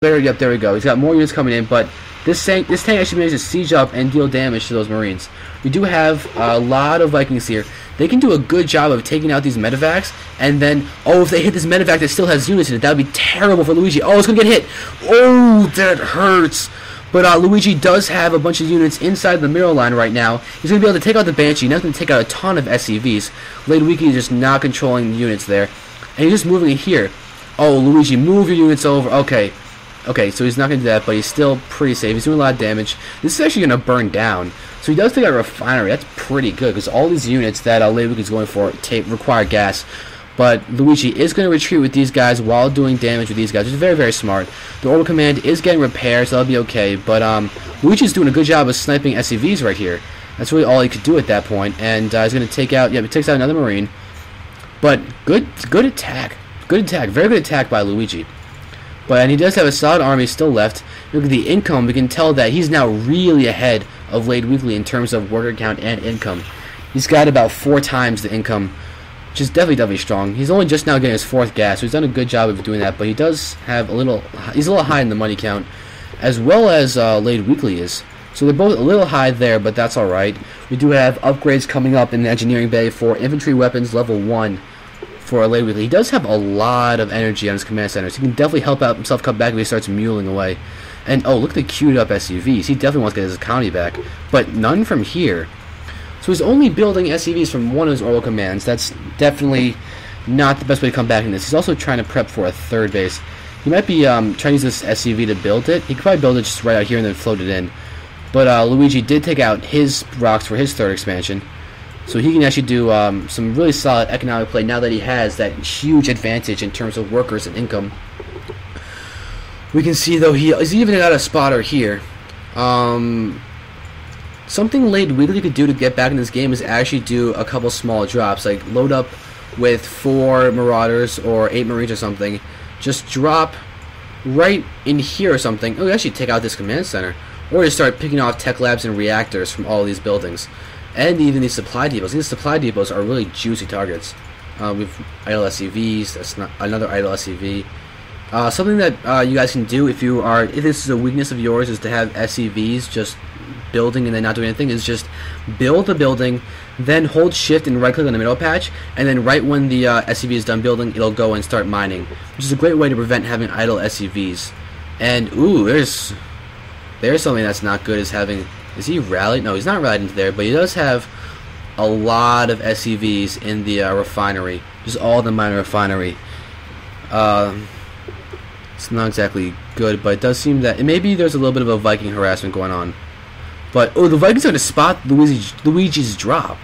Yep, there we go. He's got more units coming in, but this tank actually managed to siege up and deal damage to those Marines. We do have a lot of Vikings here. They can do a good job of taking out these medevacs, and then, oh, if they hit this medevac that still has units in it, that would be terrible for Luigi. Oh, it's going to get hit. Oh, that hurts. But Luigi does have a bunch of units inside the mirror line right now. He's going to be able to take out the Banshee. Now he's going to take out a ton of SCVs. LaidWeekly is just not controlling the units there. And he's just moving it here. Oh, Luigi, move your units over. Okay. Okay, so he's not going to do that, but he's still pretty safe. He's doing a lot of damage. This is actually going to burn down. So he does take out a refinery. That's pretty good, because all these units that LaidWeekly is going for require gas. But Luigi is going to retreat with these guys while doing damage with these guys, which is very, very smart. The Orbital Command is getting repaired, so that'll be okay. But Luigi's doing a good job of sniping SCVs right here. That's really all he could do at that point. And he's going to take out, yeah, he takes out another Marine. But good attack. Good attack. Very good attack by Luigi. And he does have a solid army still left. Look at the income. We can tell that he's now really ahead of LaidWeekly in terms of worker count and income. He's got about 4 times the income, which is definitely strong. He's only just now getting his 4th gas, so he's done a good job of doing that. But he does have he's a little high in the money count, as well as LaidWeekly is. So they're both a little high there, but that's all right. We do have upgrades coming up in the engineering bay for infantry weapons level 1. For LaidWeekly. He does have a lot of energy on his command center, so he can definitely help out himself come back if he starts muling away. And oh, look at the queued up SUVs. He definitely wants to get his economy back, but none from here. So he's only building SUVs from one of his orbital commands. That's definitely not the best way to come back in this. He's also trying to prep for a 3rd base. He might be trying to use this SUV to build it. He could probably build it just right out here and then float it in. But Luigi did take out his rocks for his 3rd expansion. So he can actually do some really solid economic play now that he has that huge advantage in terms of workers and income. We can see, though, he's even got a spotter here. Something LaidWeekly could do to get back in this game is actually do a couple small drops, like load up with 4 Marauders or 8 Marines or something. Just drop right in here or something. Oh, actually take out this command center. Or just start picking off tech labs and reactors from all these buildings. And even these supply depots. These supply depots are really juicy targets. We've idle SCVs. That's not another idle SCV. Something that you guys can do if this is a weakness of yours, is to have SCVs just building and then not doing anything. Is just build the building, then hold shift and right click on the middle patch, and then right when the SCV is done building, it'll go and start mining, which is a great way to prevent having idle SCVs. And ooh, there's something that's not good, is having. Is he rallied? No, he's not rallied into there, but he does have a lot of SCVs in the refinery. Just all the minor refinery. It's not exactly good, but it does seem that maybe there's a little bit of a Viking harassment going on. But, oh, the Vikings are going to spot Luigi's drop.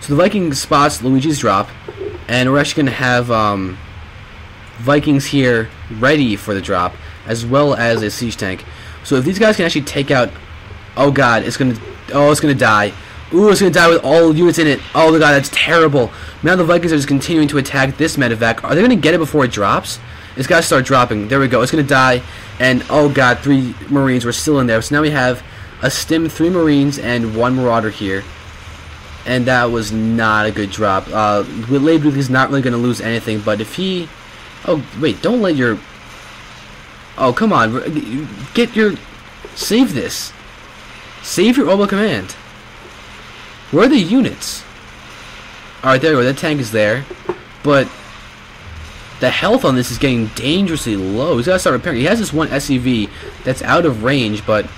So the Viking spots Luigi's drop, and we're actually going to have Vikings here ready for the drop, as well as a siege tank. So if these guys can actually take out... Oh god, it's gonna die. Ooh, it's gonna die with all units in it. Oh god, that's terrible. Now the Vikings are just continuing to attack this medevac. Are they gonna get it before it drops? It's gotta start dropping. There we go. It's gonna die. And oh god, 3 Marines were still in there. So now we have a stim, 3 Marines, and 1 Marauder here. And that was not a good drop. LaidWeekly is not really gonna lose anything, but if he... Oh wait, don't let your... Oh come on, get your... Save this. Save your orbital command. Where are the units? Alright, there we go. That tank is there. But the health on this is getting dangerously low. He's got to start repairing. He has this one SCV that's out of range, but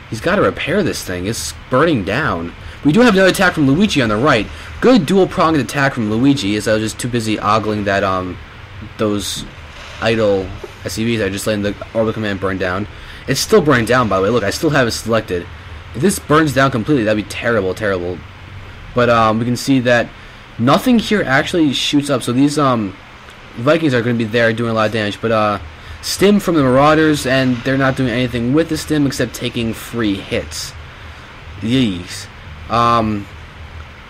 he's got to repair this thing. It's burning down. We do have another attack from Luigi on the right. Good dual-pronged attack from Luigi, as I was just too busy ogling that those idle SCVs I just letting the orbital command burn down. It's still burning down, by the way. Look, I still have it selected. If this burns down completely, that'd be terrible, terrible. But we can see that nothing here actually shoots up. So these Vikings are going to be there doing a lot of damage. But stim from the Marauders, and they're not doing anything with the stim except taking free hits. Yeez.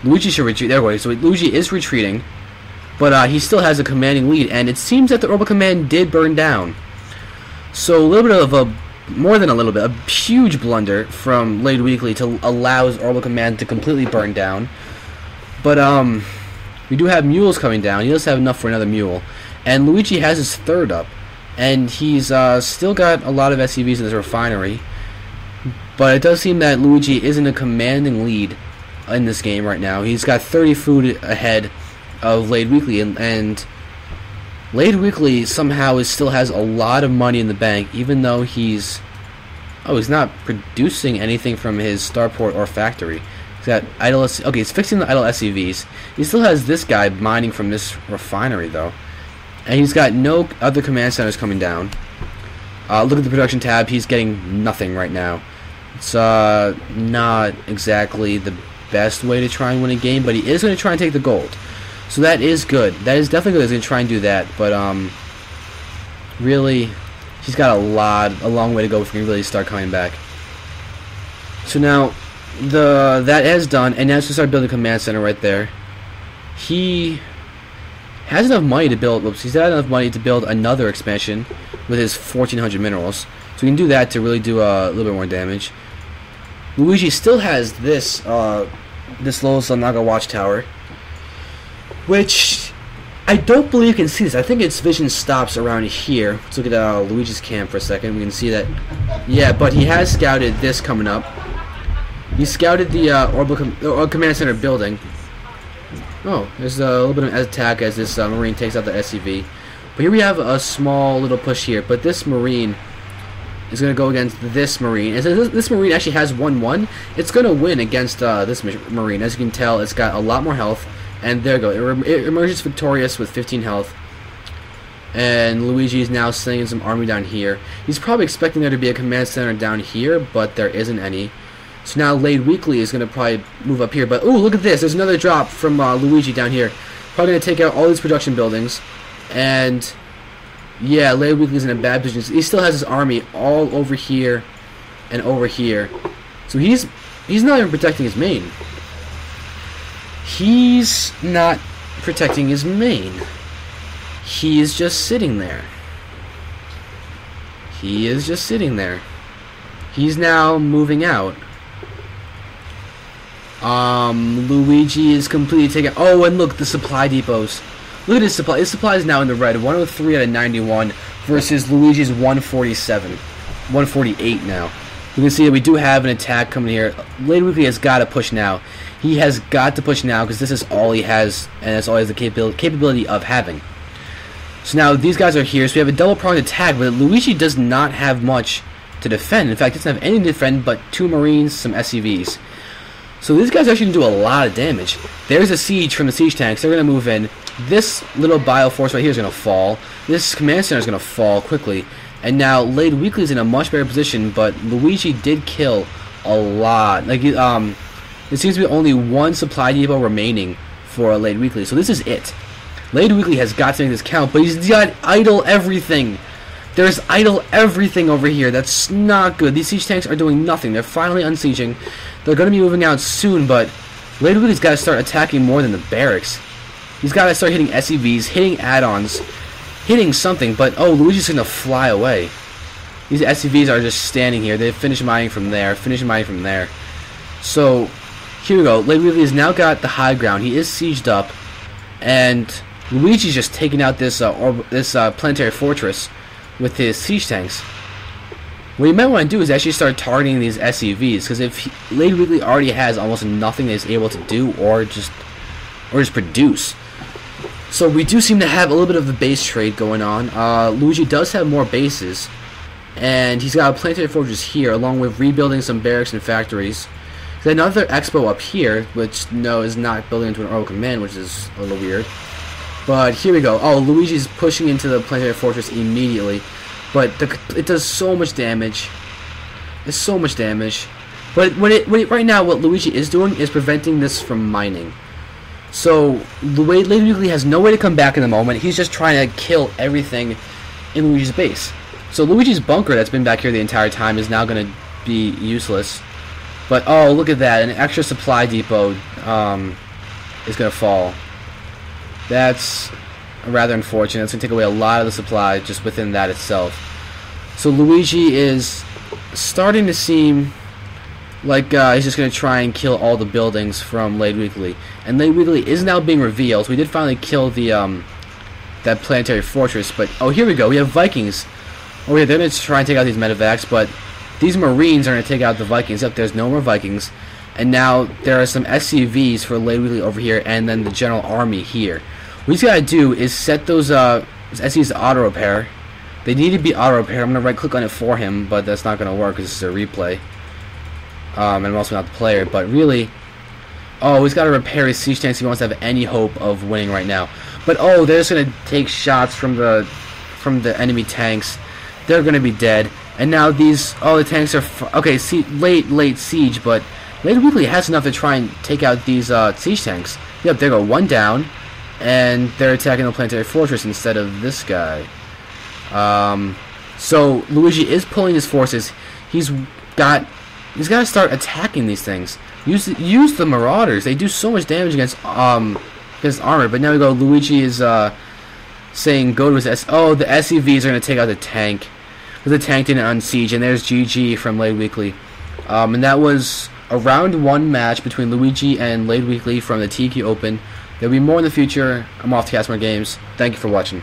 Luigi should retreat. There we go. So Luigi is retreating, but he still has a commanding lead, and it seems that the orbital command did burn down. So a little bit of a... More than a little bit, a huge blunder from LaidWeekly to allow his orbital command to completely burn down. But we do have mules coming down. He does have enough for another mule. And Luigi has his 3rd up. and he's still got a lot of SCVs in this refinery. But it does seem that Luigi is in a commanding lead in this game right now. He's got 30 food ahead of LaidWeekly, and LaidWeekly somehow still has a lot of money in the bank, even though he's not producing anything from his starport or factory. He's got idle. Okay, he's fixing the idle SCVs. He still has this guy mining from this refinery though, and he's got no other command centers coming down. Look at the production tab. He's getting nothing right now. It's not exactly the best way to try and win a game, but he is going to try and take the gold. So that is good. That is definitely good. He's going to try and do that, but really, he's got a long way to go before he can really start coming back. So now, that is done, and now let's start building a command center right there. He has enough money to build. Whoops, he's got enough money to build another expansion with his 1,400 minerals. So we can do that to really do a little bit more damage. Luigi still has this this little Xel'Naga watchtower, which I don't believe you can see this. I think its vision stops around here. Let's look at Luigi's camp for a second. We can see that. Yeah, but he has scouted this coming up. He scouted the orbital command center building. Oh, there's a little bit of an attack as this Marine takes out the SCV. But here we have a small little push here. But this Marine is going to go against this Marine. And so this Marine actually has 1-1. It's going to win against this Marine. As you can tell, it's got a lot more health. And there you go. It emerges victorious with 15 health. And Luigi is now sending some army down here. He's probably expecting there to be a command center down here, but there isn't any. So now LaidWeekly is going to probably move up here. But, ooh, look at this. There's another drop from Luigi down here. Probably going to take out all these production buildings. And yeah, LaidWeekly's in a bad position. He still has his army all over here and over here. So he's not even protecting his main. He's not protecting his main. He is just sitting there. He is just sitting there. He's now moving out. Luigi is completely taken. Oh, and look, the supply depots. Look at his supply. His supply is now in the red. 103 out of 91 versus Luigi's 147. 148 now. You can see that we do have an attack coming here. LaidWeekly has got to push now. He has got to push now because this is all he has, and that's all he has the capability of having. So now these guys are here. So we have a double-pronged attack, but Luigi does not have much to defend. In fact, he doesn't have anything to defend but 2 Marines, some SCVs. So these guys are actually going to do a lot of damage. There's a siege from the siege tanks. They're going to move in. This little bioforce right here is going to fall. This command center is going to fall quickly. And now LaidWeekly is in a much better position, but Luigi did kill a lot. Like there seems to be only one supply depot remaining for LaidWeekly. So this is it. LaidWeekly has got to make this count, but he's got idle everything. There's idle everything over here. That's not good. These siege tanks are doing nothing. They're finally unsieging. They're going to be moving out soon, but LaidWeekly's got to start attacking more than the barracks. He's got to start hitting SCVs, hitting add-ons, hitting something, but oh, Luigi's going to fly away. These SCVs are just standing here. They finish mining from there, finish mining from there. So, here we go. LaidWeekly has now got the high ground. He is sieged up, and Luigi's just taking out this planetary fortress with his siege tanks. What you might want to do is actually start targeting these SCVs, because if LaidWeekly already has almost nothing that he's able to do or just produce. So we do seem to have a little bit of a base trade going on. Luigi does have more bases, and he's got a planetary fortress here, along with rebuilding some barracks and factories. There's another expo up here, which no is not building into an orbital command, which is a little weird. But here we go. Oh, Luigi's pushing into the planetary fortress immediately. But it does so much damage. It's so much damage. But right now, what Luigi is doing is preventing this from mining. So LaidWeekly has no way to come back in the moment. He's just trying to kill everything in Luigi's base. So Luigi's bunker that's been back here the entire time is now going to be useless. But oh, look at that! An extra supply depot is going to fall. That's rather unfortunate. It's going to take away a lot of the supply just within that itself. So Luigi is starting to seem like he's just going to try and kill all the buildings from LaidWeekly. And LaidWeekly is now being revealed. We did finally kill the that planetary fortress. But oh, here we go. We have Vikings. Oh yeah, they're gonna try and take out these medevacs, but these Marines are gonna take out the Vikings. Yep, there's no more Vikings, and now there are some SCVs for LaidWeekly over here, and then the General Army here. What he's gotta do is set those SCVs to auto repair. They need to be auto repair. I'm gonna right click on it for him, but that's not gonna work because this is a replay. And I'm also not the player, but really, oh, he's got to repair his siege tanks if he wants to have any hope of winning right now. But oh, they're just gonna take shots from the enemy tanks. They're gonna be dead. And now these, oh, the tanks are okay. See, late siege, but LaidWeekly has enough to try and take out these siege tanks. Yep, there go, one down, and they're attacking the planetary fortress instead of this guy. So Luigi is pulling his forces. He's got to start attacking these things. Use the Marauders. They do so much damage against armor. But now we go. Luigi is saying go to his oh, the SCVs are going to take out the tank. The tank didn't unsiege, and there's GG from LaidWeekly. And that was a round 1 match between Luigi and LaidWeekly from the TQ Open. There'll be more in the future. I'm off to cast more games. Thank you for watching.